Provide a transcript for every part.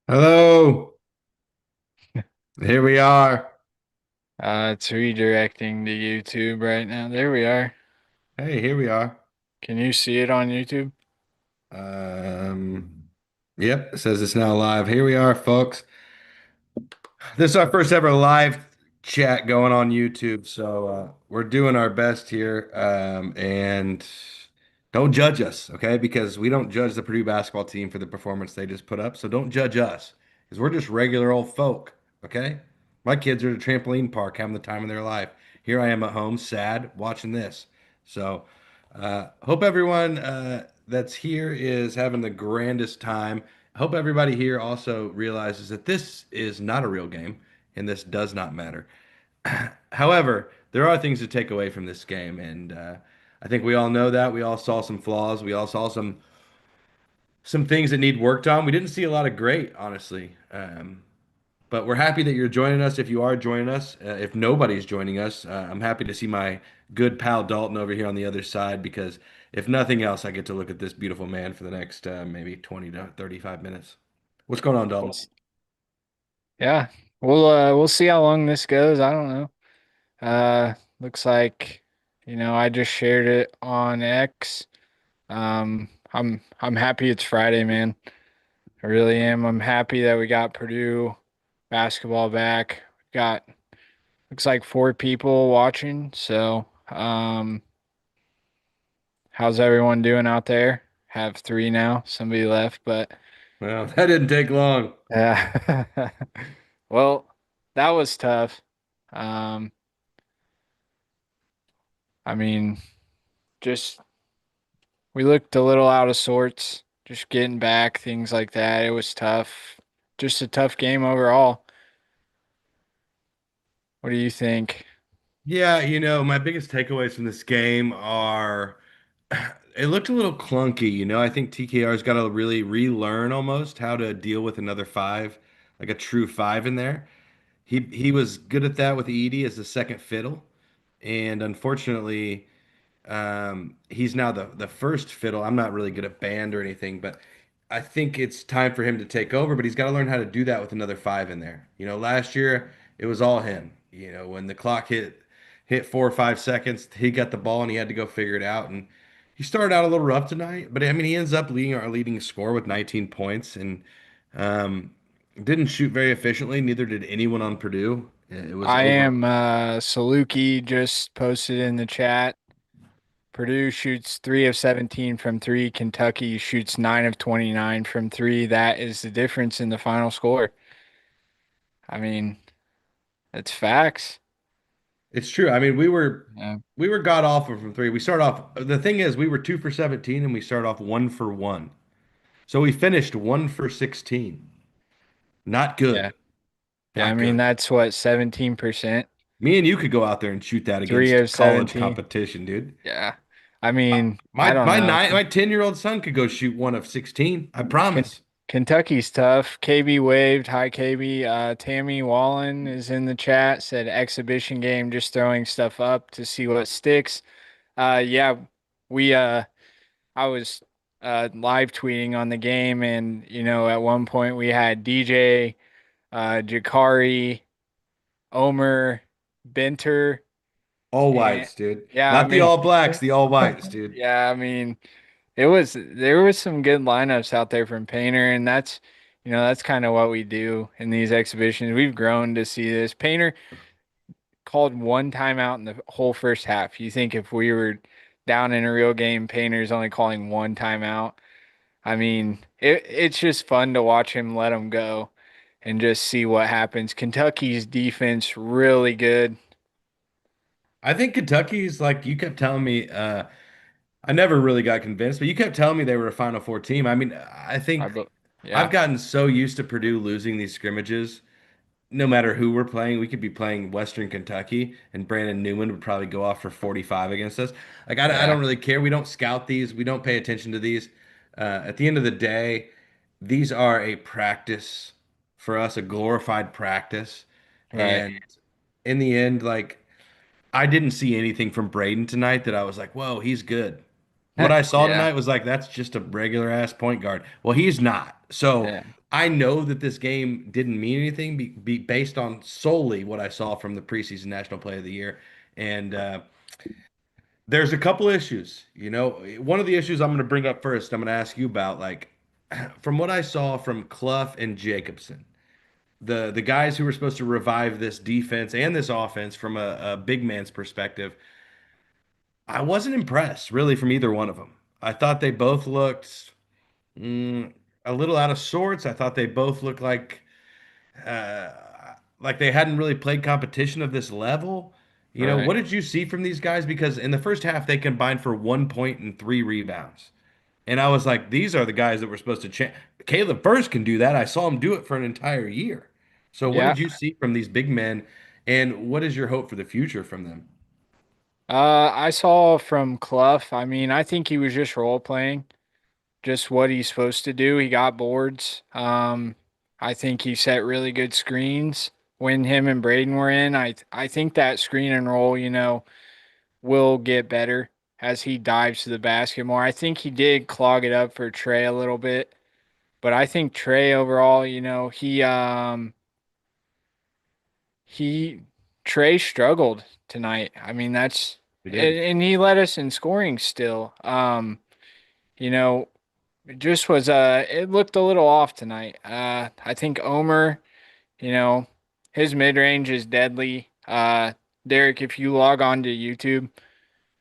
Hello, here we are. It's redirecting to YouTube right now. There we are. Hey, here we are. Can you see it on YouTube? Um, yep, it says it's now live. Here we are, folks. This is our first ever live chat going on YouTube, so we're doing our best here. And don't judge us, okay? Because we don't judge the Purdue basketball team for the performance they just put up. So don't judge us, because we're just regular old folk, okay? My kids are at a trampoline park having the time of their life. Here I am at home, sad, watching this. So hope everyone that's here is having the grandest time. Hope everybody here also realizes that this is not a real game and this does not matter. However, there are things to take away from this game, and I think we all know that. We all saw some flaws. We all saw some things that need worked on. We didn't see a lot of great, honestly. But we're happy that you're joining us. If you are joining us, if nobody's joining us, I'm happy to see my good pal Dalton over here on the other side because if nothing else, I get to look at this beautiful man for the next maybe 20 to 35 minutes. What's going on, Dalton? Yeah. We'll see how long this goes. I don't know. Looks like, I just shared it on X. I'm happy it's Friday, man. I really am. I'm happy that we got Purdue basketball back. We got looks like four people watching. So, how's everyone doing out there? Have three now. Somebody left, but Well, that didn't take long. yeah. Well, that was tough. Um, I mean, just we looked a little out of sorts, just getting back, things like that. It was tough. Just a tough game overall. What do you think? Yeah, my biggest takeaways from this game are it looked a little clunky. I think TKR's got to really relearn almost how to deal with another five, like a true five in there. He was good at that with Edie as the second fiddle, and unfortunately, he's now the first fiddle. I'm not really good at band or anything, but I think it's time for him to take over. But he's got to learn how to do that with another five in there. Last year it was all him. When the clock hit 4 or 5 seconds, he got the ball and he had to go figure it out. And he started out a little rough tonight, but I mean he ends up leading our leading score with 19 points and um, didn't shoot very efficiently. Neither did anyone on Purdue. It was I over. am Saluki just posted in the chat. Purdue shoots 3 of 17 from three. Kentucky shoots 9 of 29 from three. That is the difference in the final score. I mean, it's facts. It's true. I mean, we were Yeah. we were god awful from three. We start off. The thing is, we were 2 for 17, and we start off 1 for 1. So we finished 1 for 16. Not Yeah. good. Yeah, I Not mean good. that's what 17%, Me and you could go out there and shoot that three against of college 17. competition, dude. Yeah. I mean, I My don't my know. nine my 10-year-old son could go shoot 1 of 16. I Ken promise. Kentucky's tough. KB waved. Hi, KB. Tammy Wallen is in the chat, said exhibition game, just throwing stuff up to see what sticks. Yeah, we I was live tweeting on the game, and at one point we had DJ, Jakari, Omer, Benter, All and whites, dude. yeah, I Not the mean, all blacks, the all whites, dude. yeah, I mean, there was some good lineups out there from Painter, and that's kind of what we do in these exhibitions. We've grown to see this. Painter called one timeout in the whole first half. You think if we were down in a real game, Painter's only calling one timeout. I mean, it's just fun to watch him let them go and just see what happens. Kentucky's defense really good. I think Kentucky's like you kept telling me. I never really got convinced, but you kept telling me they were a Final Four team. I mean, I I think bu- I've yeah, gotten so used to Purdue losing these scrimmages. No matter who we're playing, we could be playing Western Kentucky, and Brandon Newman would probably go off for 45 against us. Like, I yeah, don't really care. We don't scout these, we don't pay attention to these. At the end of the day, these are a practice for us, a glorified practice. right. And in the end, like, I didn't see anything from Braden tonight that I was like, whoa, he's good. what I saw Yeah, tonight was like that's just a regular ass point guard. Well, he's not. So yeah, I know that this game didn't mean anything based on solely what I saw from the preseason National Player of the Year. And there's a couple issues. One of the issues I'm going to bring up first, I'm going to ask you about, like, from what I saw from Clough and Jacobson, the guys who were supposed to revive this defense and this offense from a big man's perspective. I wasn't impressed really from either one of them. I thought they both looked a little out of sorts. I thought they both looked uh, like they hadn't really played competition of this level. right. What did you see from these guys? Because in the first half, they combined for 1 point and 3 rebounds. And I was like, these are the guys that were supposed to change. Caleb First can do that. I saw him do it for an entire year. So, what Yeah. did you see from these big men? And what is your hope for the future from them? I saw from Clough. I mean, I think he was just role playing, just what he's supposed to do. He got boards. I think he set really good screens when him and Braden were in. I think that screen and roll, will get better as he dives to the basket more. I think he did clog it up for Trey a little bit, but I think Trey overall, he Trey struggled tonight. I mean, that's We and, did. and he led us in scoring still. You know, it just was it looked a little off tonight. I think Omer, you know, his mid-range is deadly. Derek, if you log on to YouTube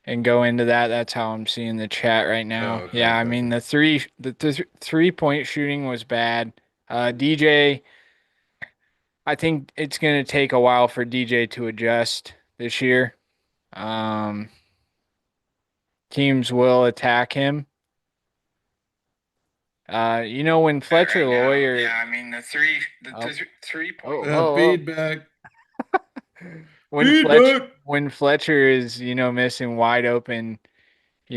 and go into that, that's how I'm seeing the chat right Oh, now. okay, Yeah, I okay. mean the 3-point shooting was bad. DJ, I think it's going to take a while for DJ to adjust this year. Um, Teams will attack him. When Fletcher Right now. Lawyer, Yeah, I mean the oh, 3 point. oh, oh, oh, Feedback. when Fletcher, Feedback. when Fletcher is, missing wide open,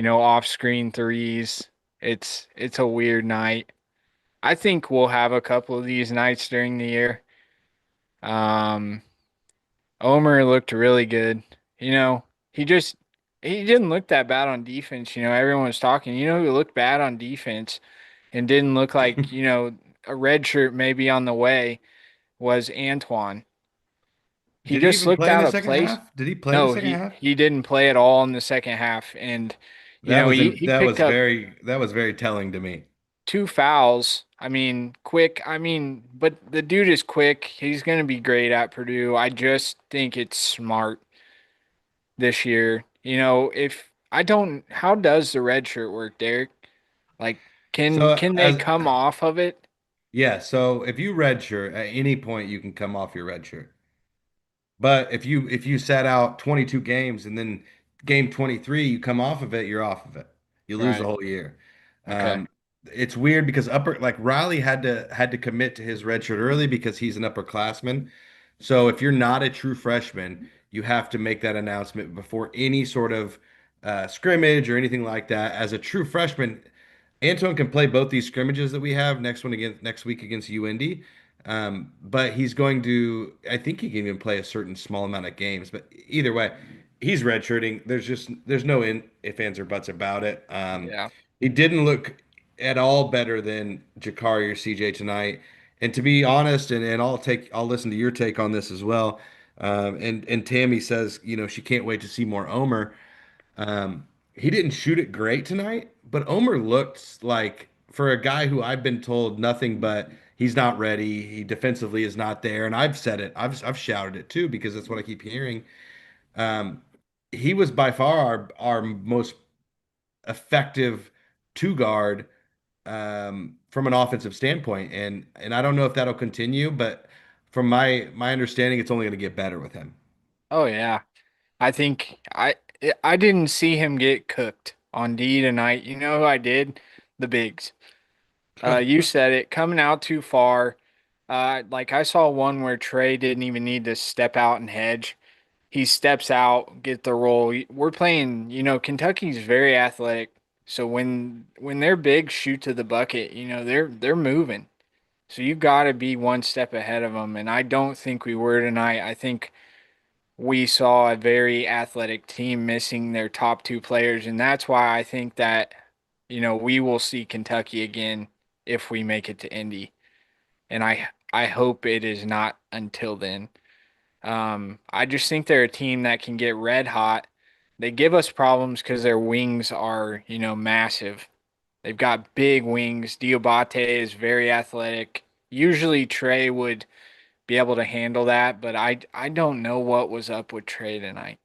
off screen threes, it's a weird night. I think we'll have a couple of these nights during the year. Um, Omer looked really good. You know, he just he didn't look that bad on defense. Everyone was talking. Who looked bad on defense and didn't look like, a red shirt maybe on the way was Antoine. He Did he just even looked play in out the of second place. half? Did he play the No, second he half? he didn't play at all in the second half, and he picked up That was very telling to me. two fouls. I mean, quick. I mean, but the dude is quick. He's going to be great at Purdue. I just think it's smart this year. If I don't, how does the red shirt work, Derek? Like, can So can they as come off of it? yeah, so if you redshirt at any point, you can come off your redshirt. But if you sat out 22 games and then game 23 you come off of it, you're off of it. You lose the Right. whole year. Okay. Um, it's weird because upper like Riley had to commit to his red shirt early because he's an upperclassman. So if you're not a true freshman, you have to make that announcement before any sort of scrimmage or anything like that. As a true freshman, Antoine can play both these scrimmages that we have next week against UND. But he's going to, I think he can even play a certain small amount of games. But either way, he's redshirting. There's no ifs, ands, or buts about it. Yeah. He didn't look at all better than Jakari or CJ tonight. And to be honest, and I'll listen to your take on this as well. And Tammy says, she can't wait to see more Omer. He didn't shoot it great tonight, but Omer looked like, for a guy who I've been told nothing but he's not ready, he defensively is not there, and I've said it, I've shouted it too because that's what I keep hearing. Um, he was by far our most effective two guard from an offensive standpoint, and I don't know if that'll continue, but from my understanding, it's only going to get better with him. Oh yeah. I think I didn't see him get cooked on D tonight. You know who I did? The bigs. You said it, coming out too far. Like I saw one where Trey didn't even need to step out and hedge. He steps out, get the roll. We're playing, Kentucky's very athletic. So when their bigs shoot to the bucket, they're moving. So you got to be one step ahead of them, and I don't think we were tonight. I think we saw a very athletic team missing their top two players, and that's why I think that, we will see Kentucky again if we make it to Indy. And I hope it is not until then. I just think they're a team that can get red hot. They give us problems because their wings are, massive. They've got big wings. Diabate is very athletic. Usually Trey would be able to handle that, but I don't know what was up with Trey tonight.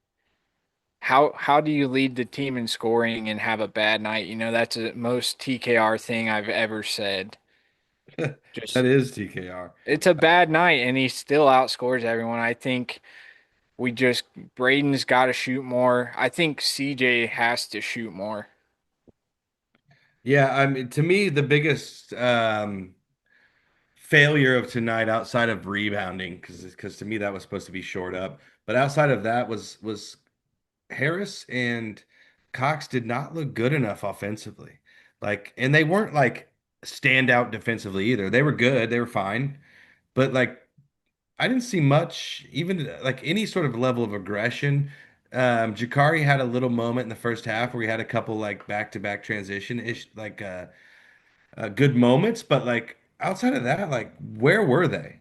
How do you lead the team in scoring and have a bad night? That's the most TKR thing I've ever said. That Just is TKR. it's a bad night and he still outscores everyone. I think we just Braden's got to shoot more. I think CJ has to shoot more. Yeah, I mean, to me, the biggest failure of tonight, outside of rebounding, because to me that was supposed to be short up, but outside of that was Harris and Cox did not look good enough offensively. Like, and they weren't like standout defensively either. They were good, they were fine, but like I didn't see much, even like any sort of level of aggression. Jakari had a little moment in the first half where he had a couple like back-to-back transition ish, like good moments, but like outside of that, like where were they?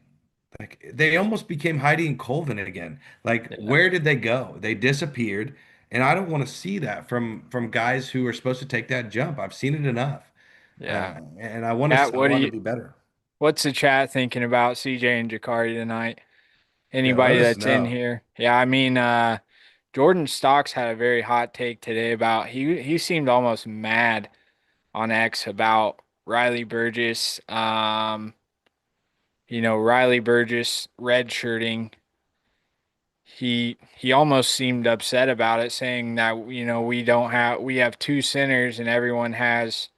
Like they almost became Heidi and Colvin again. Like Yeah. where did they go? They disappeared, and I don't want to see that from guys who are supposed to take that jump. I've seen it enough, Yeah. and Pat, I want to be better. what's the chat thinking about CJ and Jakari tonight? Yeah, let Anybody us that's in know. here? Yeah, I mean, Jordan Stocks had a very hot take today about he seemed almost mad on X about Riley Burgess. Riley Burgess redshirting. He almost seemed upset about it, saying that we have two centers and everyone has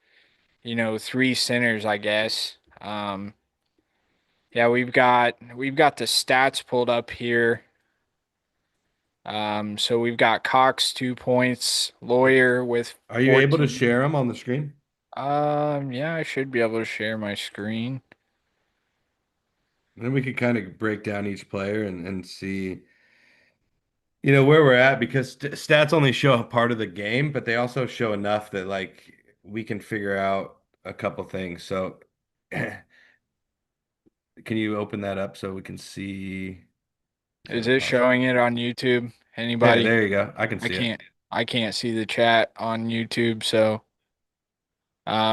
three centers, I guess. Yeah, we've got the stats pulled up here. So we've got Cox 2 points, Lawyer with Are you able to 14. share them on the screen? Yeah, I should be able to share my screen. And then we could kind of break down each player and see, where we're at because stats only show a part of the game, but they also show enough that like we can figure out a couple things. So, can you open that up so we can see? Is that Is a it possible? showing it on YouTube? Yeah, Anybody? there you go. I can I see it. can't I can't see the chat on YouTube, so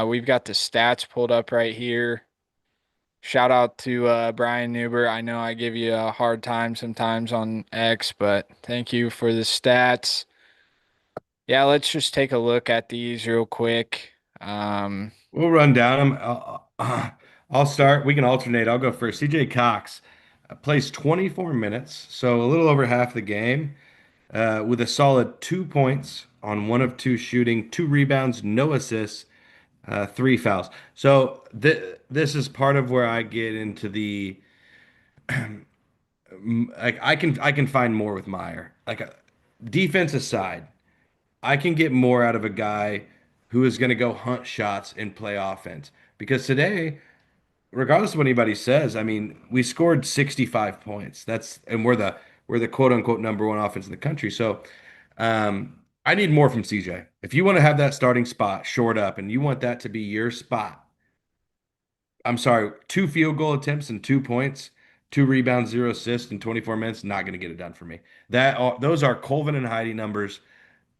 we've got the stats pulled up right here. Shout out to Brian Newber. I know I give you a hard time sometimes on X, but thank you for the stats. Yeah, let's just take a look at these real quick. Um, We'll run down them. I'll start. We can alternate. I'll go first. CJ Cox plays 24 minutes, so a little over half the game, with a solid 2 points on one of two shooting, two rebounds, no assists, three fouls. So this is part of where I get into the like I can find more with Meyer. Like defense aside, I can get more out of a guy who is going to go hunt shots and play offense. Because today, regardless of what anybody says, I mean, we scored 65 points. And we're the quote unquote number one offense in the country. So I need more from CJ. If you want to have that starting spot short up and you want that to be your spot, I'm sorry, two field goal attempts and 2 points, two rebounds, zero assists in 24 minutes, not going to get it done for me. Those are Colvin and Heidi numbers.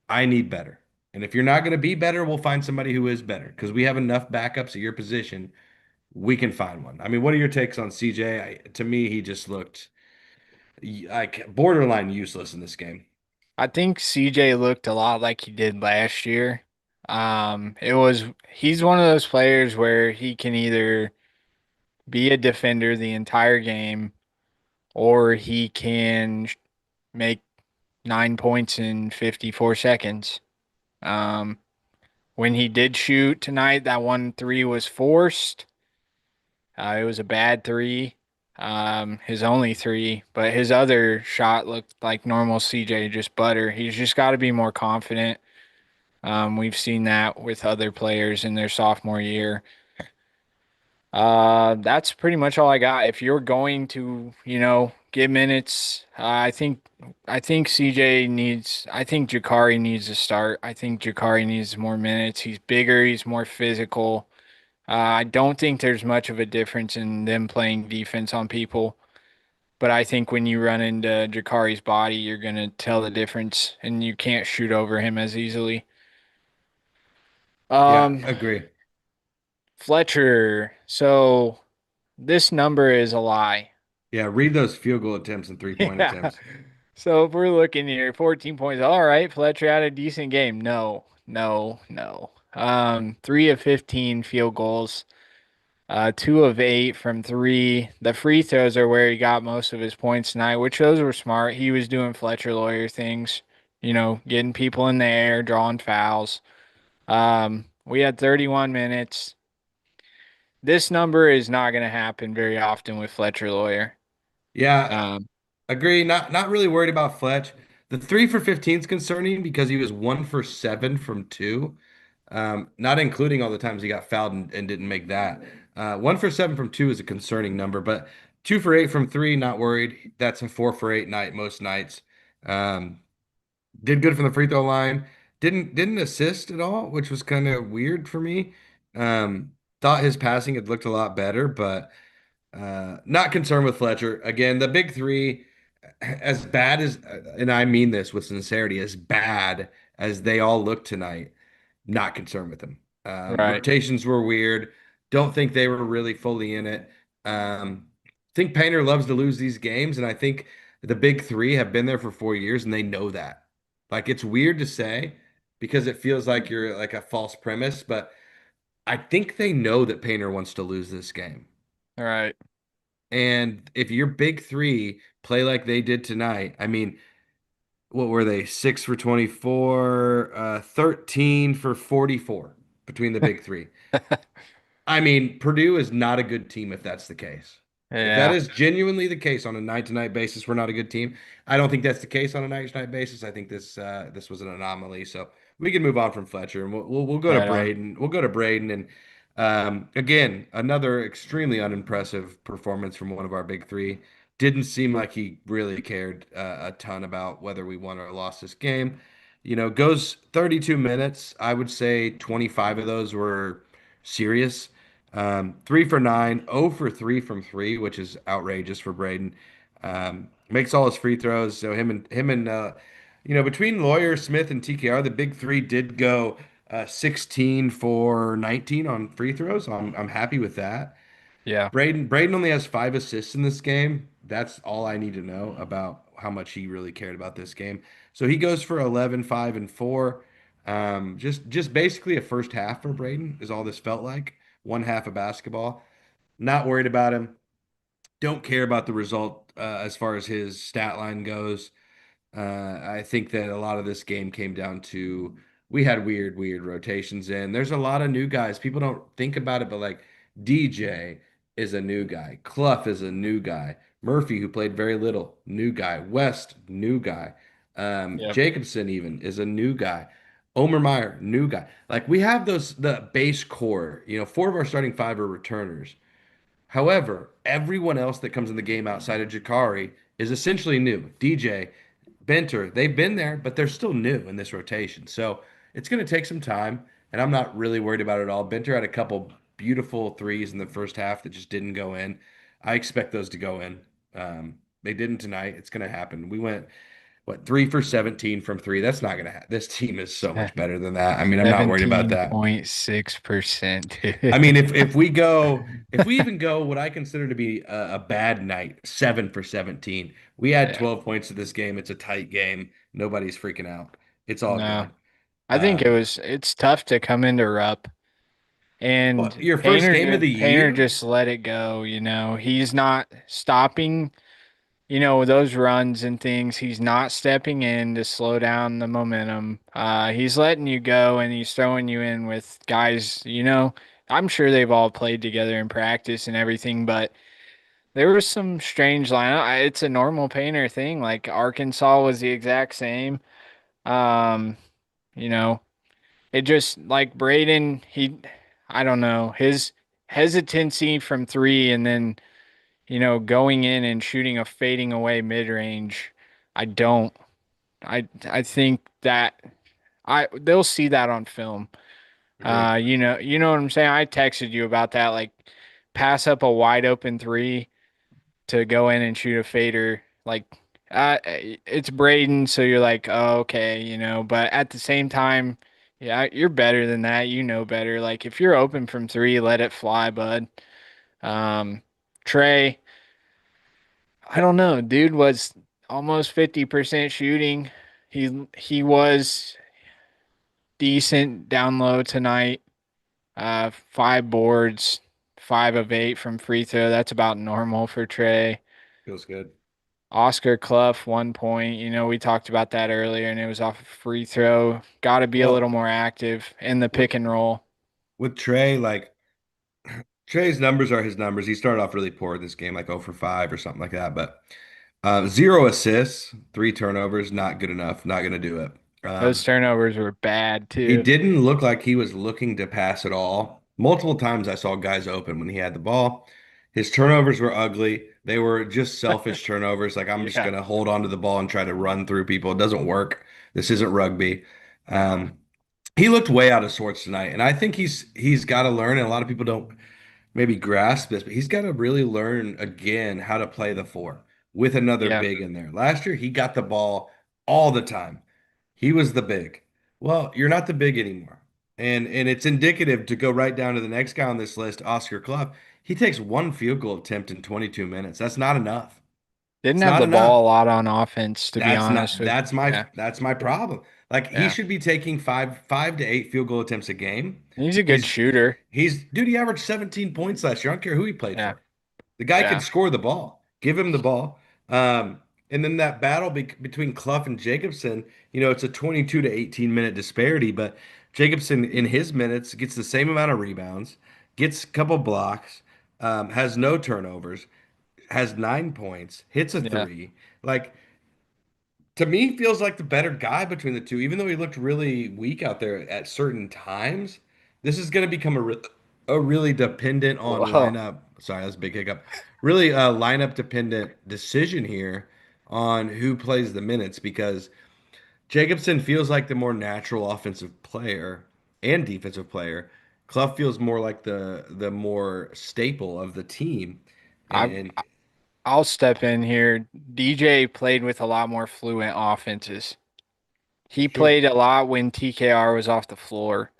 I need better. And if you're not going to be better, we'll find somebody who is better because we have enough backups at your position. We can find one. I mean, what are your takes on CJ? To me, he just looked like borderline useless in this game. I think CJ looked a lot like he did last year. He's one of those players where he can either be a defender the entire game or he can make 9 points in 54 seconds. Um, when he did shoot tonight, that one three was forced. It was a bad three. His only three, but his other shot looked like normal CJ, just butter. He's just got to be more confident. We've seen that with other players in their sophomore year. That's pretty much all I got. If you're going to, get minutes. I think CJ needs. I think Jakari needs to start. I think Jakari needs more minutes. He's bigger. He's more physical. I don't think there's much of a difference in them playing defense on people. But I think when you run into Jakari's body, you're gonna tell the difference, and you can't shoot over him as easily. Yeah, Um, agree. Fletcher. So this number is a lie. Yeah, read those field goal attempts and three-point Yeah. attempts. So if we're looking here, 14 points. All right, Fletcher had a decent game. No, no, no. 3 of 15 field goals. 2 of 8 from three. The free throws are where he got most of his points tonight, which those were smart. He was doing Fletcher lawyer things, getting people in the air, drawing fouls. We had 31 minutes. This number is not going to happen very often with Fletcher lawyer. Yeah, Um, agree. Not really worried about Fletch. The 3 for 15 is concerning because he was 1 for 7 from two, not including all the times he got fouled and didn't make that. 1 for 7 from two is a concerning number, but 2 for 8 from three, not worried. That's a 4 for 8 night most nights. Um, did good from the free throw line. Didn't assist at all, which was kind of weird for me. Thought his passing had looked a lot better, but not concerned with Fletcher. Again, the big three, as bad as, and I mean this with sincerity, as bad as they all look tonight, not concerned with them. right, Rotations were weird. Don't think they were really fully in it. Think Painter loves to lose these games, and I think the big three have been there for 4 years, and they know that. Like it's weird to say because it feels like you're like a false premise, but I think they know that Painter wants to lose this game. all right. And if your big three play like they did tonight, I mean, what were they? 6 for 24, 13 for 44 between the big three. I mean, Purdue is not a good team if that's the case. If that Yeah, is genuinely the case on a night-to-night basis, we're not a good team. I don't think that's the case on a night-to-night basis. I think this was an anomaly. So we can move on from Fletcher and we'll go to right on. Braden. We'll go to Braden and again another extremely unimpressive performance from one of our big three. Didn't seem like he really cared a ton about whether we won or lost this game. Goes 32 minutes. I would say 25 of those were serious. 3 for 9, 0 for 3 from three, which is outrageous for Braden. Makes all his free throws. So between Lawyer, Smith, and TKR, the big three did go 16 for 19 on free throws. I'm happy with that. Yeah, Braden only has 5 assists in this game. That's all I need to know about how much he really cared about this game. So he goes for 11, 5, and 4. Just basically a first half for Braden is all this felt like. One half of basketball. Not worried about him. Don't care about the result as far as his stat line goes. I think that a lot of this game came down to we had weird rotations in. There's a lot of new guys. People don't think about it, but like DJ is a new guy. Clough is a new guy. Murphy, who played very little, new guy. West, new guy. yeah, Jacobson even is a new guy. Omer Meyer, new guy. Like we have the base core. 4 of our starting 5 are returners. However, everyone else that comes in the game outside of Jakari is essentially new. DJ, Benter, they've been there, but they're still new in this rotation. So it's going to take some time, and I'm not really worried about it at all. Benter had a couple beautiful threes in the first half that just didn't go in. I expect those to go in. They didn't tonight. It's going to happen. We went, 3 for 17 from three. That's not going to happen. This team is so much better than that. I mean, I'm not worried about that. 17.6%, I mean, if we go, dude. if we even go what I consider to be a bad night, 7 for 17, we had Yeah, 12 points to this game. It's a tight game. Nobody's freaking out. It's all no. good. I think Um, it's tough to come into Rupp but and your first game of the Painter year, just let it go. He's not stopping, those runs and things. He's not stepping in to slow down the momentum. He's letting you go and he's throwing you in with guys. I'm sure they've all played together in practice and everything, but there was some strange lineup. It's a normal Painter thing. Like Arkansas was the exact same. Um, you know, it just like Braden, I don't know, his hesitancy from three and then, going in and shooting a fading away mid-range. I don't. I think that they'll see that on film. Agreed. You know what I'm saying? I texted you about that, like pass up a wide open three to go in and shoot a fader. Like it's Braden, so you're like, oh, okay, but at the same time, yeah, you're better than that. You know better. Like if you're open from three, let it fly, bud. Um, Trey, I don't know, dude was almost 50% shooting. He was decent down low tonight. 5 boards, 5 of 8 from free throw. That's about normal for Trey. Feels good. Oscar Clough, 1 point. We talked about that earlier, and it was off a free throw. Got to be a little Well, more active in the with pick and roll. with Trey, like Trey's numbers are his numbers. He started off really poor this game, like 0 for 5 or something like that. But zero assists, three turnovers, not good enough. Not going to do it. Those turnovers were bad He too. didn't look like he was looking to pass at all. Multiple times I saw guys open when he had the ball. His turnovers were ugly. They were just selfish turnovers. Like, I'm just Yeah. going to hold on to the ball and try to run through people. It doesn't work. This isn't rugby. Um, he looked way out of sorts tonight, and I think he's got to learn. And a lot of people don't maybe grasp this, but he's got to really learn again how to play the four with another Yeah. big in there. Last year, he got the ball all the time. He was the big. Well, you're not the big anymore. And it's indicative to go right down to the next guy on this list, Oscar Clough. He takes one field goal attempt in 22 minutes. That's not enough. Didn't It's have not the enough. ball a lot on offense, to be That's honest not with. Yeah. that's my problem. Like he Yeah. should be taking five to eight field goal attempts a game. He's a good He's shooter. he's dude, he averaged 17 points last year. I don't care who he played Yeah. for. The guy could Yeah. score the ball. Give him the ball. And then that battle between Clough and Jacobson, it's a 22 to 18 minute disparity, but Jacobson in his minutes gets the same amount of rebounds, gets a couple blocks, has no turnovers, has 9 points, hits a Yeah. three. Like to me, feels like the better guy between the two, even though he looked really weak out there at certain times. This is going to become a really dependent on Whoa. lineup. Sorry, that's a big hiccup. Really lineup dependent decision here on who plays the minutes because Jacobson feels like the more natural offensive player and defensive player. Clough feels more like the more staple of the team. I And I'll step in here. DJ played with a lot more fluent offenses. He sure. played a lot when TKR was off the floor.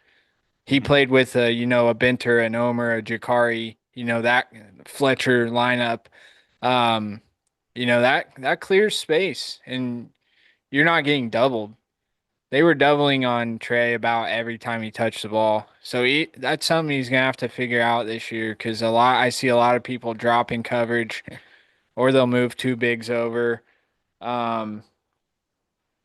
He Mhm. played with a Benter, an Omer, a Jakari, that Fletcher lineup. Um, that clears space and you're not getting doubled. They were doubling on Trey about every time he touched the ball. So that's something he's gonna have to figure out this year because I see a lot of people dropping coverage or they'll move two bigs over. Um,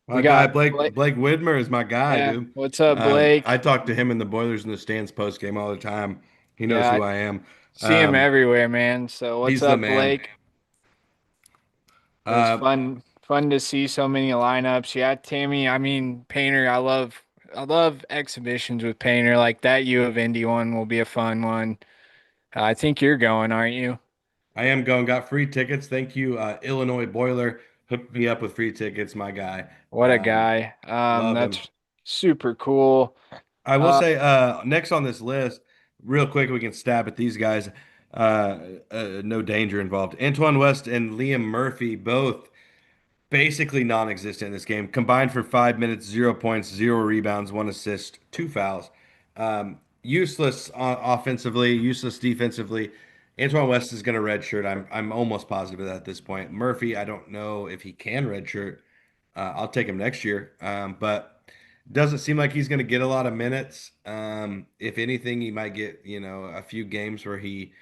My we guy got Blake Blake. Blake Widmer is my guy, Yeah, dude. what's up, Blake? I talk to him and the Boilers in the stands post game all the time. He knows Yeah, who I I am. see him Um, everywhere, man. So what's he's the up, man. Blake? It was Uh, fun to see so many lineups. Yeah, Tammy. I mean, Painter. I love exhibitions with Painter. Like that U of Indy one will be a fun one. I think you're going, aren't you? I am going. Got free tickets. Thank you, Illinois Boiler. Hooked me up with free tickets. My guy. What a guy. Love him. That's super cool. I will Uh, say, next on this list, real quick, we can stab at these guys. No danger involved. Antoine West and Liam Murphy both basically non-existent in this game. Combined for 5 minutes, 0 points, zero rebounds, one assist, two fouls. Useless offensively, useless defensively. Antoine West is going to redshirt. I'm almost positive of that at this point. Murphy, I don't know if he can redshirt. I'll take him next year, but doesn't seem like he's going to get a lot of minutes. If anything, he might get a few games where he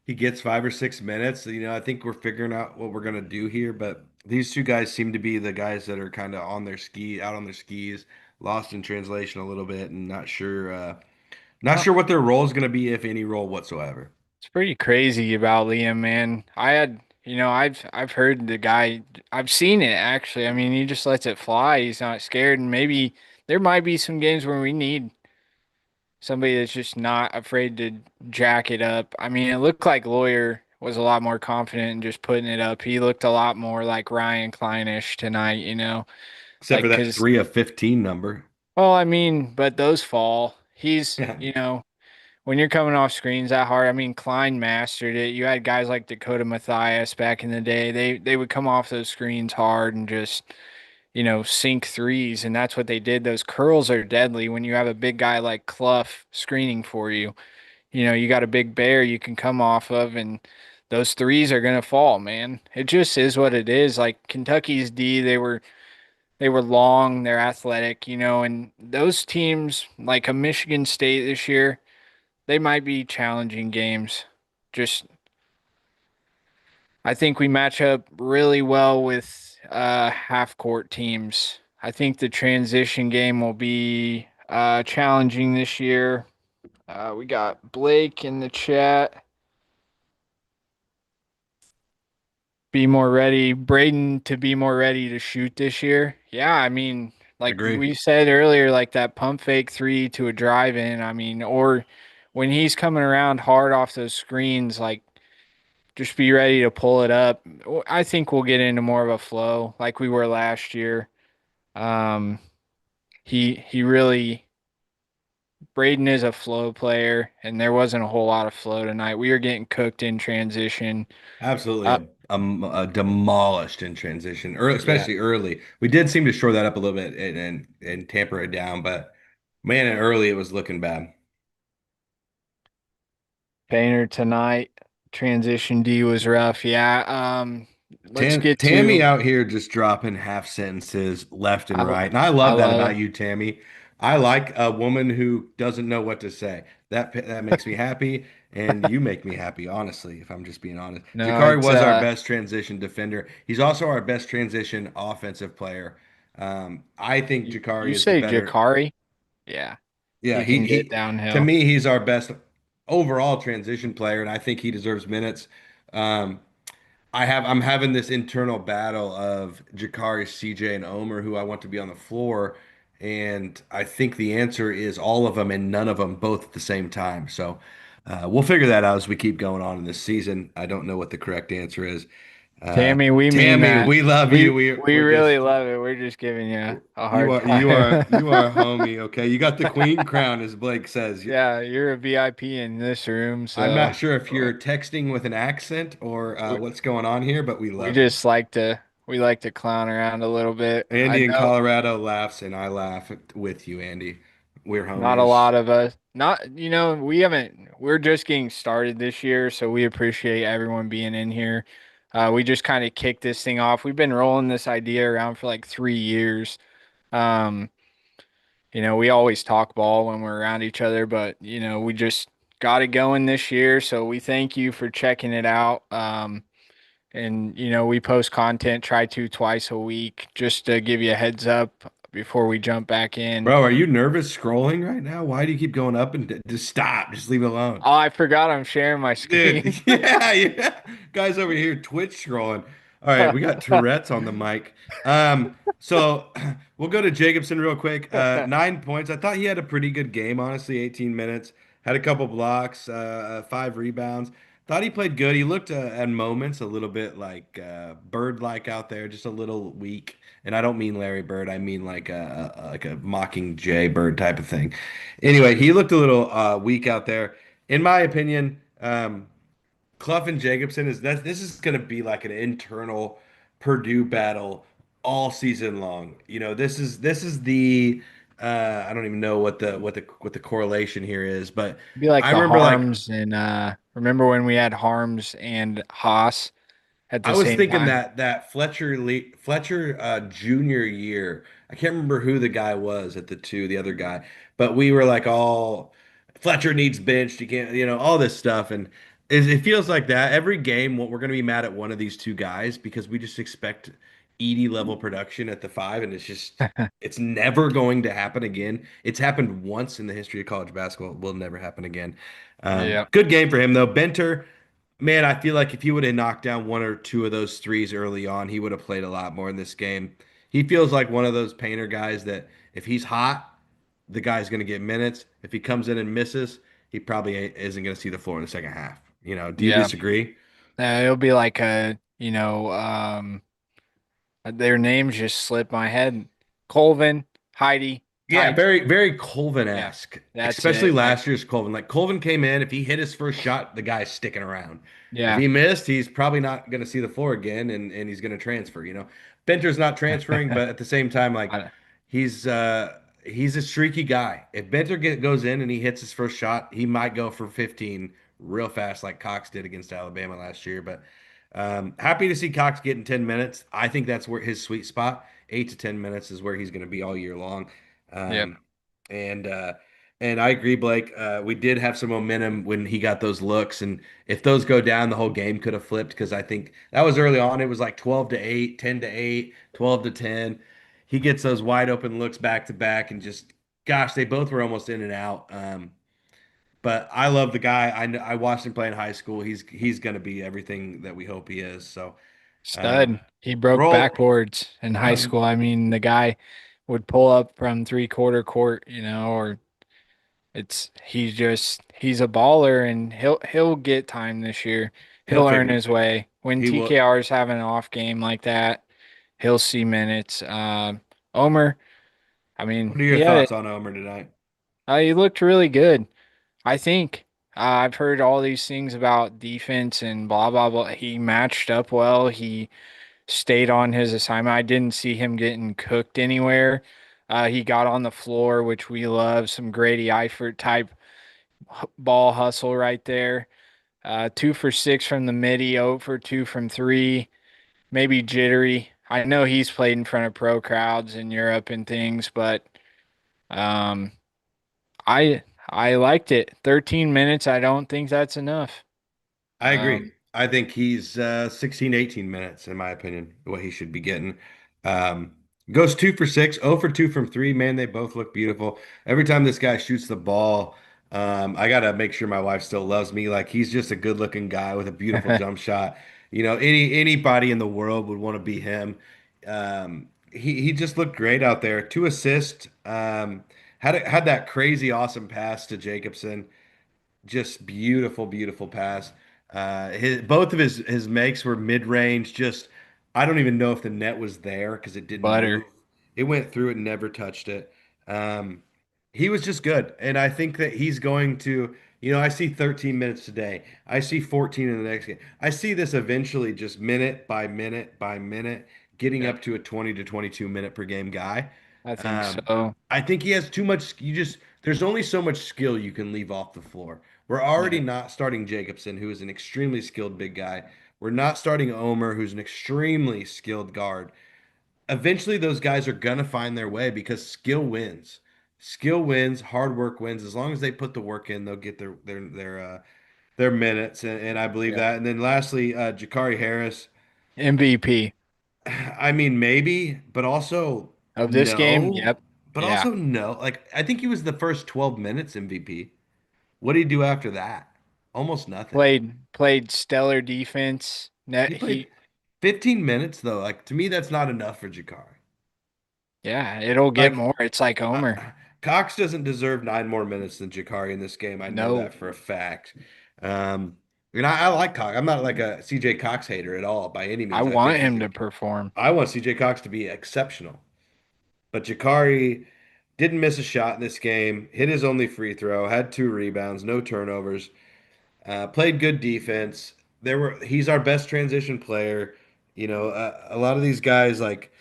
gets 5 or 6 minutes. I think we're figuring out what we're gonna do here, but these two guys seem to be the guys that are kind of out on their skis, lost in translation a little bit, and not uh, sure what their role is gonna be, if any role whatsoever. it's pretty crazy about Liam, man. I've heard the guy. I've seen it actually. I mean, he just lets it fly. He's not scared, and maybe there might be some games where we need somebody that's just not afraid to jack it up. I mean, it looked like Lawyer was a lot more confident in just putting it up. He looked a lot more like Ryan Kleinish tonight, Except for like that because 3 of 15 number. well, I mean, but those fall. He's, Yeah, when you're coming off screens that hard, I mean, Klein mastered it. You had guys like Dakota Mathias back in the day. They would come off those screens hard and just, sink threes, and that's what they did. Those curls are deadly when you have a big guy like Clough screening for you. You got a big bear you can come off of, and those threes are gonna fall, man. It just is what it is. Like Kentucky's D, they were long, they're athletic, and those teams like a Michigan State this year, they might be challenging games. Just I think we match up really well with half court teams. I think the transition game will be challenging this year. We got Blake in the chat. Be more ready, Braden to be more ready to shoot this year. Yeah, I mean, I like agree. we said earlier, like that pump fake three to a drive in. I mean, or when he's coming around hard off those screens, like just be ready to pull it up. I think we'll get into more of a flow like we were last year. Um, he really Braden is a flow player, and there wasn't a whole lot of flow tonight. We were getting cooked in transition. Uh, Absolutely demolished in transition, or yeah, especially early. We did seem to shore that up a little bit and tamper it down, but man, and early it was looking bad. Painter tonight. Transition D was rough. Yeah. Let's get Tammy to. out here just dropping half sentences left and I right. And I I love that love about it. you, Tammy. I like a woman who doesn't know what to say. That makes me happy, and you make me happy, honestly, if I'm just being honest. No, Jakari it's was our best transition defender. He's also our best transition offensive player. I think you Jakari is the say better. Jakari? Yeah, Yeah, he can get he to downhill. me he's our best overall transition player, and I think he deserves minutes. Um, I'm having this internal battle of Jakari, CJ, and Omer, who I want to be on the floor, and I think the answer is all of them and none of them both at the same time. So we'll figure that out as we keep going on in this season. I don't know what the correct answer is. Tammy, we mean Tammy, that. we love you. We We're really just love it. We're just giving you a you hard are you time. are you are a homie. Okay, you got the queen crown, as Blake says. Yeah, you're a VIP in this room, I'm not so sure if uh, you're texting with an accent or we, what's going on here, but we we love you. just like to clown around a little bit. I Andy in know Colorado laughs, and I laugh with you, Andy. We're not a homies. lot of us. Not, we're just getting started this year, so we appreciate everyone being in here. We just kind of kicked this thing off. We've been rolling this idea around for like 3 years. Um, we always talk ball when we're around each other, but we just got it going this year. So we thank you for checking it out. And we post content, try to twice a week, just to give you a heads up before we jump back in. Bro, are you nervous scrolling right now? Why do you keep going up and just stop? Just leave it alone. Oh, I forgot I'm sharing my screen. Dude, yeah, yeah. Guys over here Twitch scrolling. All right, we got Tourette's on the mic. So we'll go to Jacobson real quick. 9 points. I thought he had a pretty good game, honestly. 18 minutes. Had a couple blocks, 5 rebounds. Thought he played good. He looked at moments a little bit like Bird-like out there, just a little weak. And I don't mean Larry Bird. I mean like a mocking Jay Bird type of thing. Anyway, he looked a little weak out there in my opinion. Clough and Jacobson is that this is going to be like an internal Purdue battle all season long. This is the I don't even know what the correlation here is, but Be like I the remember like Harms and remember when we had Harms and Haas at I the was same thinking time? that Fletcher junior year. I can't remember who the guy was at the other guy, but we were like all Fletcher needs benched. You can't, all this stuff, and it feels like that every game. We're going to be mad at one of these two guys because we just expect Edie level production at the five, and it's never going to happen again. It's happened once in the history of college basketball. It will never happen again. Yeah. Good game for him though. Benter. Man, I feel like if he would have knocked down one or two of those threes early on, he would have played a lot more in this game. He feels like one of those painter guys that if he's hot, the guy's going to get minutes. If he comes in and misses, he probably isn't going to see the floor in the second half. Do you Yeah. disagree? It'll be like their names just slipped my head. Colvin, Heidi, Yeah, Tight. very, very Yeah, Colvin-esque, that's especially it. last year's Colvin. Like Colvin came in, if he hit his first shot, the guy's sticking around. If Yeah. he missed, he's probably not going to see the floor again, and he's going to transfer. Benter's not transferring, but at the same time, like I- he's uh he's a streaky guy. If goes in and he hits his first shot, he might go for 15 real fast, like Cox did against Alabama last year. But happy to see Cox getting 10 minutes. I think that's where his sweet spot, 8 to 10 minutes, is where he's going to be all year long. Yep. Um, and uh, and I agree, Blake. We did have some momentum when he got those looks, and if those go down, the whole game could have flipped because I think that was early on. It was like 12-8, 10-8, 12-10. He gets those wide open looks back to back, and just gosh, they both were almost in and out. But I love the guy. I watched him play in high school. He's going to be everything that we hope he is. So Stud. He broke roll. backboards in high school. I mean, the guy would pull up from three-quarter court, or he's a baller and he'll get time this year. He'll He'll earn figure. his way. When He will. TKR is having an off game like that, he'll see minutes. Omer, I mean, What are your thoughts on Omer tonight? he looked really good. I think I've heard all these things about defense and blah blah blah. He matched up well. He stayed on his assignment. I didn't see him getting cooked anywhere. He got on the floor, which we love. Some Grady Eifert type ball hustle right there. 2 for 6 from the midi, 0 for 2 from three. Maybe jittery. I know he's played in front of pro crowds in Europe and things, but um, I liked it. 13 minutes. I don't think that's enough. I agree. Um, I think he's 16, 18 minutes, in my opinion, what he should be getting. Um, Goes 2 for 6, 0 for 2 from three. Man, they both look beautiful. Every time this guy shoots the ball, I gotta make sure my wife still loves me. Like he's just a good looking guy with a beautiful jump shot. Anybody in the world would want to be him. He just looked great out there. 2 assists. Had that crazy awesome pass to Jacobson. Just beautiful, beautiful pass. Both of his makes were mid range. Just I don't even know if the net was there because it didn't move. Butter. It went through it and never touched it. Um, he was just good, and I think that he's going to. I see 13 minutes today. I see 14 in the next game. I see this eventually just minute by minute by minute getting Yep. up to a 20 to 22 minute per game guy. I think Um, so. I think he has too much. There's only so much skill you can leave off the floor. We're already Yep. not starting Jacobson, who is an extremely skilled big guy. We're not starting Omer, who's an extremely skilled guard. Eventually, those guys are gonna find their way because skill wins. Skill wins, hard work wins. As long as they put the work in, they'll get their minutes, and I believe Yep. that. And then lastly, Jakari Harris. MVP I mean, maybe, but also of this game. no. Yep. But Yeah. also no. Like I think he was the first 12 minutes MVP. What did he do after that? Almost nothing. Played stellar defense. He Net played he 15 minutes though. Like to me, that's not enough for Jakari. Yeah, it'll get Like more. It's like Homer. Cox doesn't deserve 9 more minutes than Jakari in this game. I know No, that for a fact. Um, and I like Cox. I'm not like a CJ Cox hater at all by any I means. I think want him to perform. I want CJ Cox to be exceptional. But Jakari didn't miss a shot in this game. Hit his only free throw. Had 2 rebounds. No turnovers. Played good defense. He's our best transition player. A lot of these guys like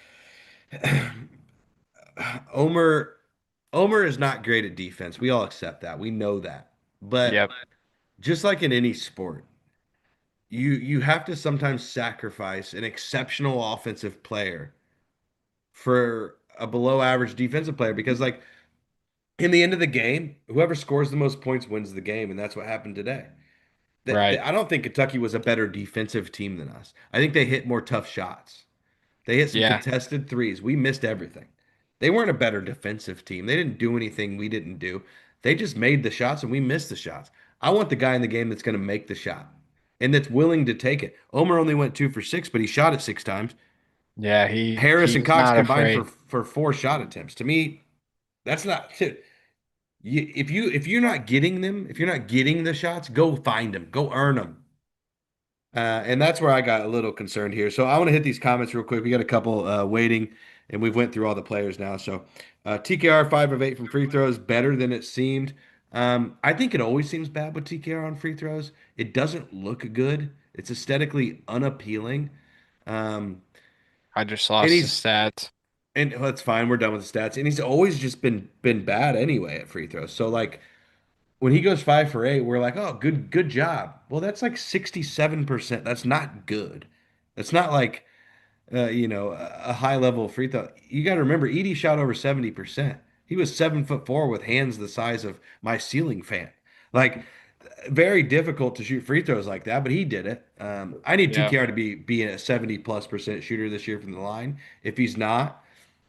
Omer. Omer is not great at defense. We all accept that. We know that. But Yep. just like in any sport, you have to sometimes sacrifice an exceptional offensive player for a below average defensive player because like in the end of the game, whoever scores the most points wins the game, and that's what happened today. Right. I don't think Kentucky was a better defensive team than us. I think they hit more tough shots. They hit some Yeah. contested threes. We missed everything. They weren't a better defensive team. They didn't do anything we didn't do. They just made the shots and we missed the shots. I want the guy in the game that's going to make the shot and that's willing to take it. Omer only went 2 for 6, but he shot it 6 times. Yeah, Harris and he's Cox not combined afraid. for 4 shot attempts. To me, that's not. If you're not getting them, if you're not getting the shots, go find them, go earn them. And that's where I got a little concerned here. So I want to hit these comments real quick. We got a couple waiting, and we've went through all the players now. So TKR 5 of 8 from free throws, better than it seemed. I think it always seems bad with TKR on free throws. It doesn't look good. It's aesthetically unappealing. Um, I just and lost the he's stats. and that's fine. We're done with the stats. And he's always just been bad anyway at free throws. So like when he goes 5 for 8, we're like, oh, good job. Well, that's like 67%. That's not good. That's not like a high level free throw. You got to remember, Edie shot over 70%. He was 7'4" with hands the size of my ceiling fan. Like very difficult to shoot free throws like that, but he did it. I need Yeah, TKR to be a 70+% shooter this year from the line. If he's not,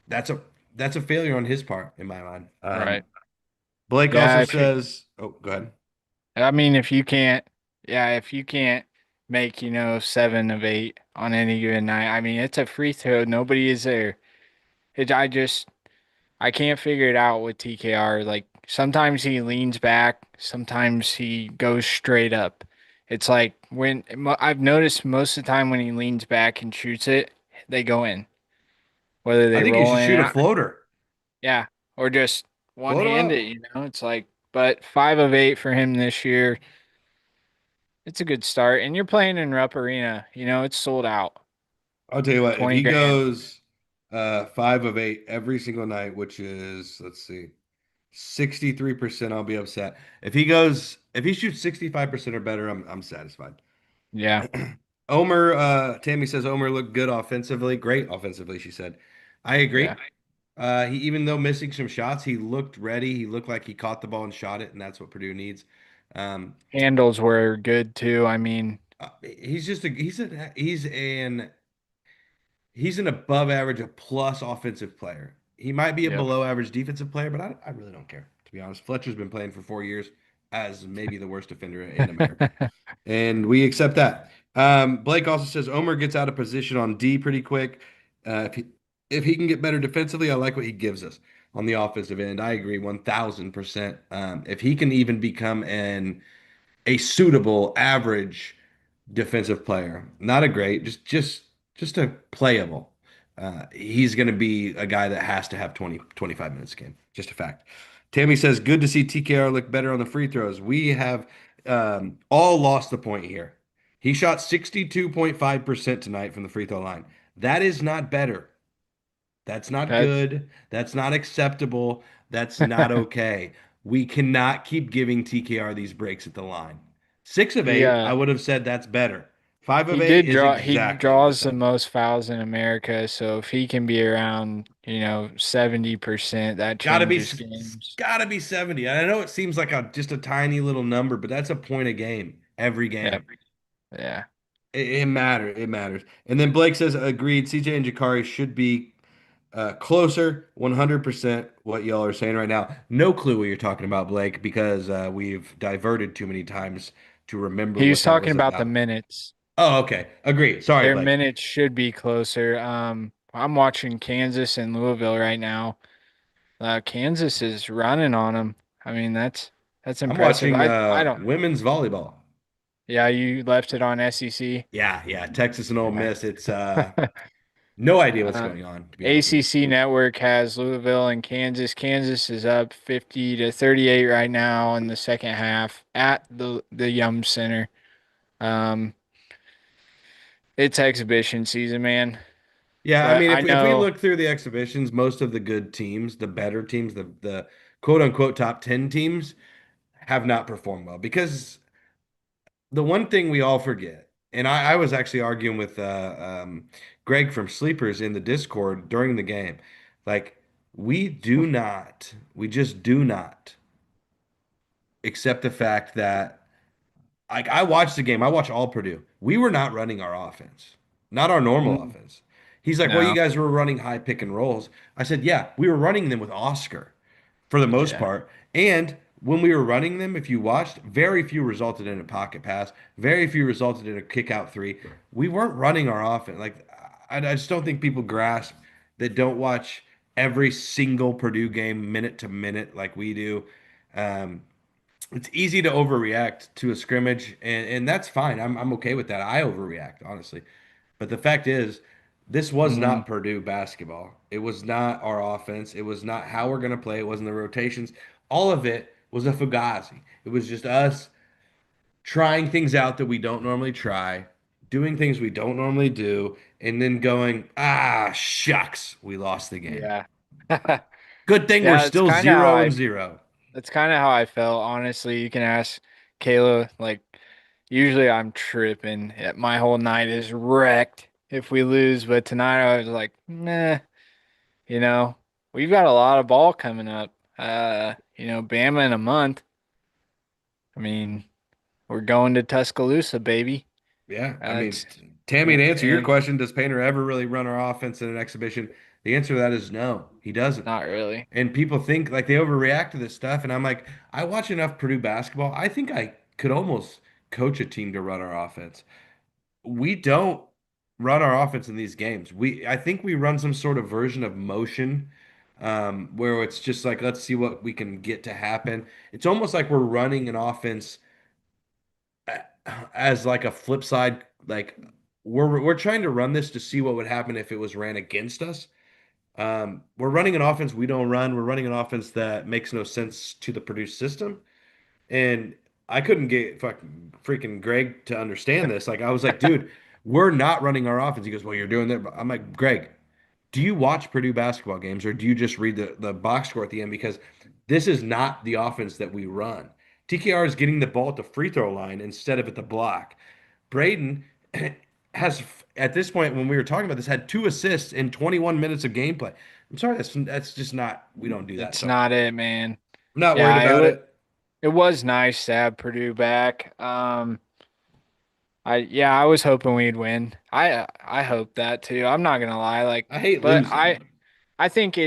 that's a that's a failure on his part in my mind. right. Blake Yeah, also if you, says, oh, go ahead. I mean, if you can't, yeah, if you can't make, 7 of 8 on any given night, I mean, it's a free throw. Nobody is there. I can't figure it out with TKR. Like sometimes he leans back, sometimes he goes straight up. It's like I've noticed most of the time when he leans back and shoots it, they go in. Whether I they think he roll should in, shoot a floater. yeah, or just one Float him hand up. it. It's like, but 5 of 8 for him this year. It's a good start. And you're playing in Rupp Arena. It's sold out. I'll tell you what, if 20 he grand. goes 5 of 8 every single night, which is, let's see, 63%, I'll be upset. If he shoots 65% or better, I'm satisfied. Yeah, Tammy says Omer looked good offensively, great offensively, she said. I yeah. agree. He even though missing some shots, he looked ready. He looked like he caught the ball and shot it, and that's what Purdue needs. Um, Handles were good too. I mean, he's just a he's an above average, a plus offensive player. He might be a yep. below average defensive player, but I really don't care, to be honest. Fletcher's been playing for 4 years as maybe the worst defender in America, and we accept that. Blake also says Omer gets out of position on D pretty quick. If he can get better defensively, I like what he gives us on the offensive end. I agree 1000%. If he can even become a suitable average defensive player. Not a great, just a playable. He's going to be a guy that has to have 25 minutes a game. Just a fact. Tammy says, good to see TKR look better on the free throws. We have all lost the point here. He shot 62.5% tonight from the free throw line. That is not better. That's not That's good. That's not acceptable. That's not okay. We cannot keep giving TKR these breaks at the line. Six of he eight, I would have said that's better. Five of he eight did is he exactly the draws the same. most fouls in America, so if he can be around, 70%, that Gotta be, changes games. gotta be 70. And I know it seems like just a tiny little number, but that's a point a game, every Yeah. game. Yeah. It matters. It matters. And then Blake says, agreed. CJ and Jakari should be closer, 100% what y'all are saying right now. No clue what you're talking about, Blake, because we've diverted too many times to remember He what was that talking was about the about. minutes. Oh, okay. Agree. Sorry, Their Blake. minutes should be closer. I'm watching Kansas and Louisville right now. Kansas is running on them. I mean, that's I'm impressive. watching I don't. women's volleyball. Yeah, you left it on SEC. Yeah, yeah. Texas and Ole Yeah. Miss. It's no idea what's Uh, going on, to be honest with you. ACC Network has Louisville and Kansas. Kansas is up 50-38 right now in the second half at the Yum Center. Um, it's exhibition season, man. Yeah, I But mean, I if we know look through the exhibitions, most of the good teams, the better teams, the quote unquote top 10 teams have not performed well because the one thing we all forget, and I was actually arguing with Greg from Sleepers in the Discord during the game, like we just do not accept the fact that like I watched the game, I watched all Purdue. We were not running our offense, not our normal mm, offense. He's like, well, you no. guys were running high pick and rolls. I said, yeah, we were running them with Oscar for the most Yeah. part. And when we were running them, if you watched, very few resulted in a pocket pass. Very few resulted in a kick out three. We weren't running our offense. Like I just don't think people grasp that don't watch every single Purdue game minute to minute like we do. Um, it's easy to overreact to a scrimmage, and that's fine. I'm okay with that. I overreact, honestly. But the fact is, this was Mm, not Purdue basketball. It was not our offense. It was not how we're going to play. It wasn't the rotations. All of it was a fugazi. It was just us trying things out that we don't normally try, doing things we don't normally do, and then going, ah, shucks, we lost the game. yeah. Good thing we're Yeah, still 0-0. that's kind of how I felt, honestly. You can ask Kayla, like usually I'm tripping. My whole night is wrecked if we lose, but tonight I was like, nah, you know, we've got a lot of ball coming up. Bama in a month. I mean, we're going to Tuscaloosa, baby. Yeah, I mean, It's Tammy, yeah, to answer your and question, does Painter ever really run our offense in an exhibition? The answer to that is no, he doesn't. not really. And people think like they overreact to this stuff, and I'm like, I watch enough Purdue basketball. I think I could almost coach a team to run our offense. We don't run our offense in these games. I think we run some sort of version of motion, where it's just like, let's see what we can get to happen. It's almost like we're running an offense as like a flip side, like we're trying to run this to see what would happen if it was ran against us. We're running an offense we don't run. We're running an offense that makes no sense to the Purdue system. And I couldn't get fucking freaking Greg to understand this. Like I was like, dude, we're not running our offense. He goes, well, you're doing that. I'm like, Greg, do you watch Purdue basketball games or do you just read the box score at the end? Because this is not the offense that we run. TKR is getting the ball at the free throw line instead of at the block. Braden has, at this point, when we were talking about this, had 2 assists in 21 minutes of gameplay. I'm sorry, that's just not, we don't do that. It's So I'm not it, man. not worried Yeah, about it. it was nice to have Purdue back. I was hoping we'd win. I hope that too. I'm not gonna lie, I hate but losing. I think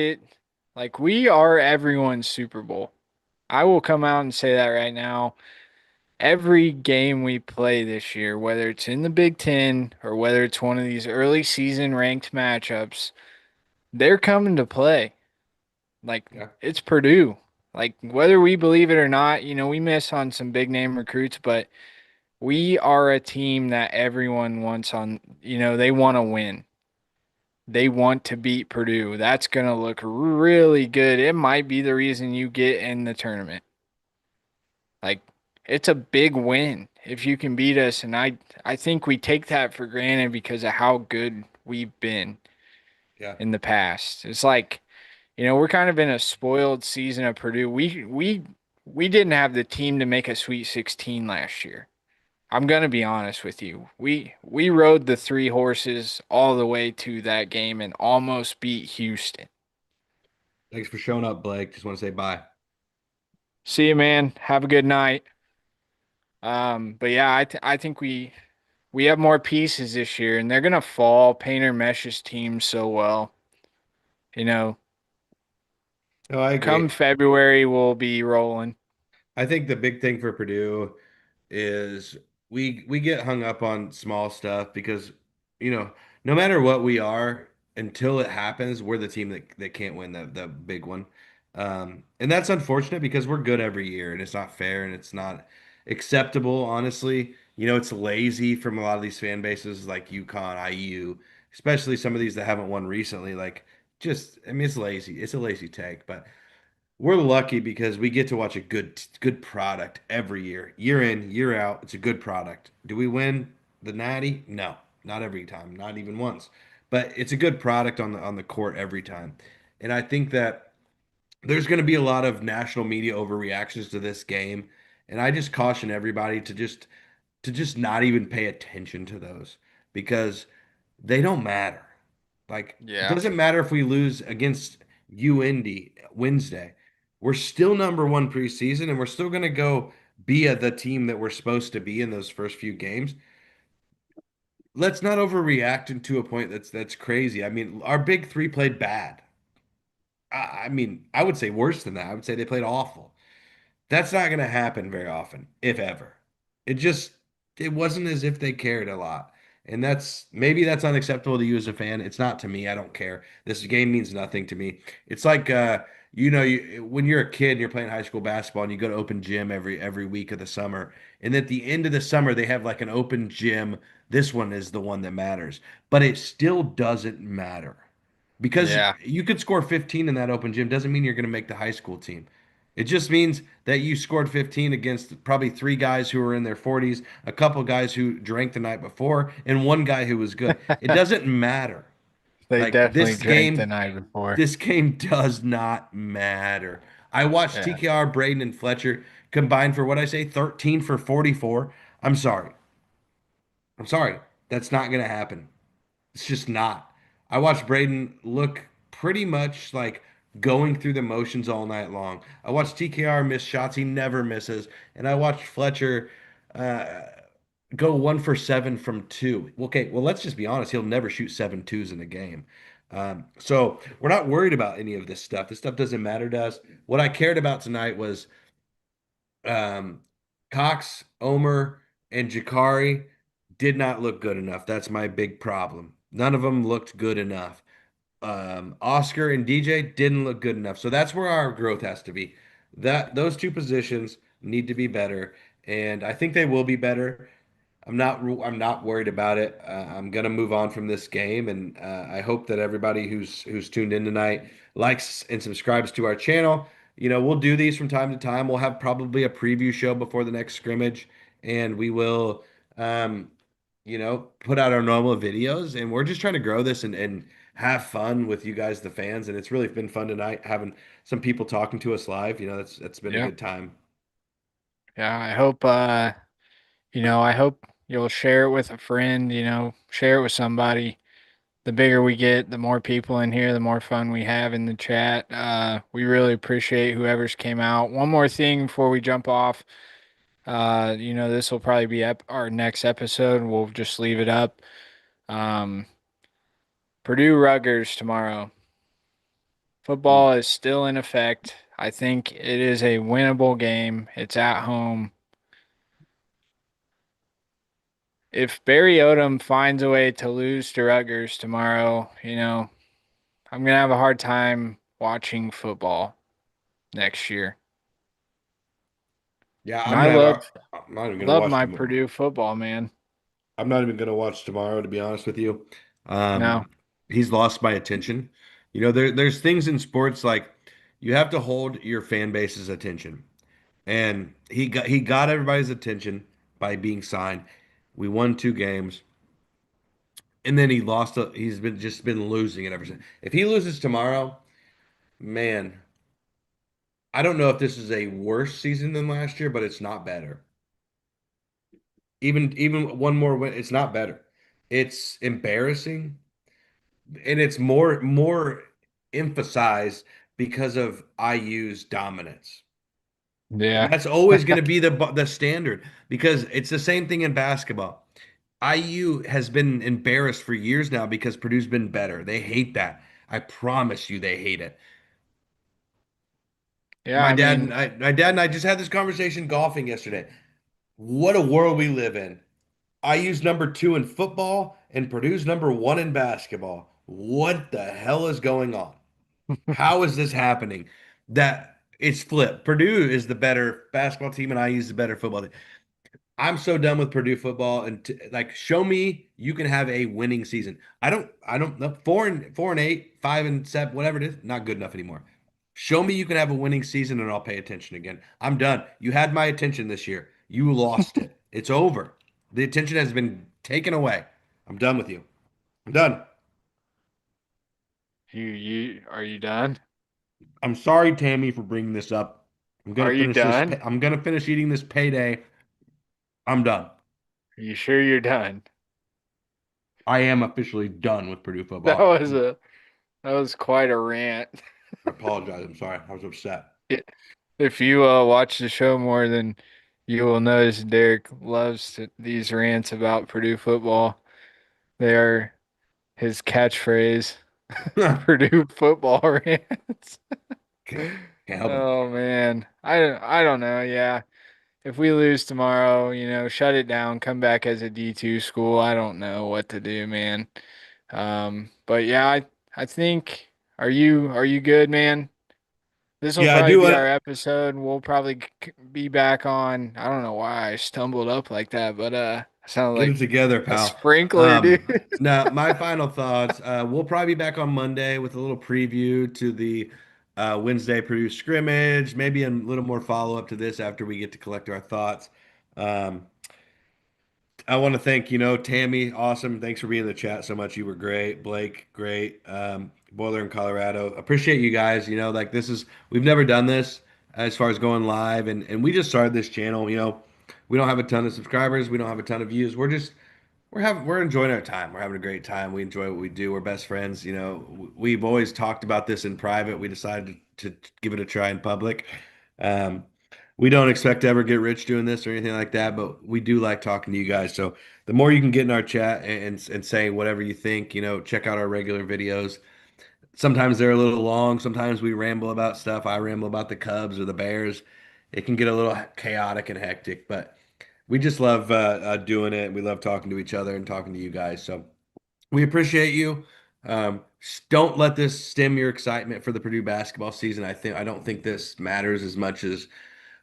we are everyone's Super Bowl. I will come out and say that right now. Every game we play this year, whether it's in the Big Ten or whether it's one of these early season ranked matchups, they're coming to play. Like Yeah. it's Purdue. Like whether we believe it or not, we miss on some big name recruits, but we are a team that everyone wants on, they want to win. They want to beat Purdue. That's going to look really good. It might be the reason you get in the tournament. Like it's a big win if you can beat us, and I think we take that for granted because of how good we've been Yeah. in the past. It's like, we're kind of in a spoiled season of Purdue. We didn't have the team to make a Sweet 16 last year. I'm gonna be honest with you. We rode the three horses all the way to that game and almost beat Houston. Thanks for showing up, Blake. Just want to say bye. See you, man. Have a good night. But yeah, I think we have more pieces this year, and they're gonna fall. Painter meshes teams so well. You know, No, I come agree. February, we'll be rolling. I think the big thing for Purdue is we get hung up on small stuff because no matter what we are until it happens we're the team that can't win the big one, and that's unfortunate because we're good every year and it's not fair and it's not acceptable, honestly. It's lazy from a lot of these fan bases like UConn, IU, especially some of these that haven't won recently. Like, just, I mean, it's lazy, it's a lazy take, but we're lucky because we get to watch a good product every year, year in, year out. It's a good product. Do we win the Natty? No, not every time, not even once. But it's a good product on the court every time. And I think that there's going to be a lot of national media overreactions to this game, and I just caution everybody to just not even pay attention to those because they don't matter. Like, it Yeah. doesn't matter if we lose against UIndy Wednesday. We're still number one preseason, and we're still going to go be the team that we're supposed to be in those first few games. Let's not overreact to a point that's crazy. I mean, our big three played bad. I mean, I would say worse than that. I would say they played awful. That's not going to happen very often, if ever. It just it wasn't as if they cared a lot. And maybe that's unacceptable to you as a fan. It's not to me. I don't care. This game means nothing to me. It's like when you're a kid and you're playing high school basketball and you go to open gym every week of the summer, and at the end of the summer they have like an open gym. This one is the one that matters, but it still doesn't matter because Yeah. you could score 15 in that open gym doesn't mean you're going to make the high school team. It just means that you scored 15 against probably three guys who were in their 40s, a couple guys who drank the night before, and one guy who was good. It doesn't matter. They Like definitely drank the night before. this game does not matter. I watched Yeah. TKR, Braden, and Fletcher combined for what I say, 13 for 44. I'm sorry. I'm sorry. That's not going to happen. It's just not. I watched Braden look pretty much like going through the motions all night long. I watched TKR miss shots he never misses, and I watched Fletcher uh, go 1 for 7 from two. Okay, well, let's just be honest. He'll never shoot 7 twos in a game. So we're not worried about any of this stuff. This stuff doesn't matter to us. What I cared about tonight was um, Cox, Omer, and Jakari did not look good enough. That's my big problem. None of them looked good enough. Oscar and DJ didn't look good enough. So that's where our growth has to be. That those two positions need to be better, and I think they will be better. I'm not worried about it. I'm gonna move on from this game, and I hope that everybody who's tuned in tonight likes and subscribes to our channel. We'll do these from time to time. We'll have probably a preview show before the next scrimmage, and we will, um, put out our normal videos. And we're just trying to grow this and have fun with you guys, the fans. And it's really been fun tonight having some people talking to us live. That's been a Yeah. good time. Yeah. I hope you'll share it with a friend, share it with somebody. The bigger we get, the more people in here, the more fun we have in the chat. We really appreciate whoever's came out. One more thing before we jump off. This will probably be our next episode. We'll just leave it up. Um, Purdue Rutgers tomorrow. Hmm. Football is still in effect. I think it is a winnable game. It's at home. If Barry Odom finds a way to lose to Rutgers tomorrow, I'm gonna have a hard time watching football next year. Yeah, And I love I'm not even gonna love watch my tomorrow. Purdue football, man. I'm not even going to watch tomorrow, to be honest with you. No. He's lost my attention. There's things in sports like you have to hold your fan base's attention, and he got everybody's attention by being signed. We won 2 games, and then he lost. He's been just been losing it ever since. If he loses tomorrow, man, I don't know if this is a worse season than last year, but it's not better. Even one more win, it's not better. It's embarrassing and it's more emphasized because of IU's dominance. And Yeah. that's always going to be the standard because it's the same thing in basketball. IU has been embarrassed for years now because Purdue's been better. They hate that. I promise you they hate it. Yeah, I mean, My dad and I just had this conversation golfing yesterday. What a world we live in. IU's number 2 in football and Purdue's number 1 in basketball. What the hell is going on? How is this happening? That it's flipped. Purdue is the better basketball team, and I use the better football team. I'm so done with Purdue football, and like, show me you can have a winning season. I don't know. 4-8, 5-7, whatever it is, not good enough anymore. Show me you can have a winning season, and I'll pay attention again. I'm done. You had my attention this year. You lost it. It's over. The attention has been taken away. I'm done with you. I'm done. you are you done? I'm sorry, Tammy, for bringing this up. I'm Are gonna you finish this. done? I'm gonna finish eating this payday. I'm done. Are you sure you're done? I am officially done with Purdue That football. was a that was quite a rant. I apologize. I'm sorry. I was upset. If you watch the show more, then you will notice Derek loves these rants about Purdue football. They are his catchphrase. can't, Purdue football rants. can't help it. Oh man, I don't know. Yeah, if we lose tomorrow, shut it down. Come back as a D2 school. I don't know what to do, man. But yeah, I think. Are you good, man? This will Yeah, I probably do be want our to episode. We'll probably be back on. I don't know why I stumbled up like that, but I sounded get it like together, a pal. sprinkler, dude. Now, my final thoughts. We'll probably be back on Monday with a little preview to the Wednesday Purdue scrimmage, maybe a little more follow up to this after we get to collect our thoughts. Um, I want to thank, Tammy, awesome. Thanks for being in the chat so much. You were great. Blake, great. Boiler in Colorado. Appreciate you guys. Like we've never done this as far as going live, and we just started this channel. We don't have a ton of subscribers. We don't have a ton of views. We're enjoying our time. We're having a great time. We enjoy what we do. We're best friends. We've always talked about this in private. We decided to give it a try in public. Um, we don't expect to ever get rich doing this or anything like that, but we do like talking to you guys. So the more you can get in our chat and say whatever you think, check out our regular videos. Sometimes they're a little long. Sometimes we ramble about stuff. I ramble about the Cubs or the Bears. It can get a little chaotic and hectic, but we just love doing it. We love talking to each other and talking to you guys. So we appreciate you. Don't let this stem your excitement for the Purdue basketball season. I don't think this matters as much as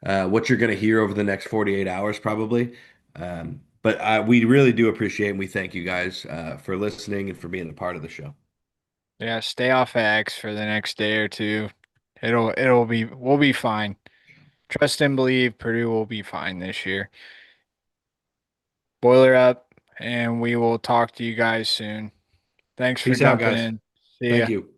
what you're going to hear over the next 48 hours, probably. But we really do appreciate and we thank you guys for listening and for being a part of the show. Yeah, stay off of X for the next day or two. We'll be fine. Trust and believe Purdue will be fine this year. Boiler up, and we will talk to you guys soon. Thanks for Peace out, jumping guys. in. See Thank ya. you.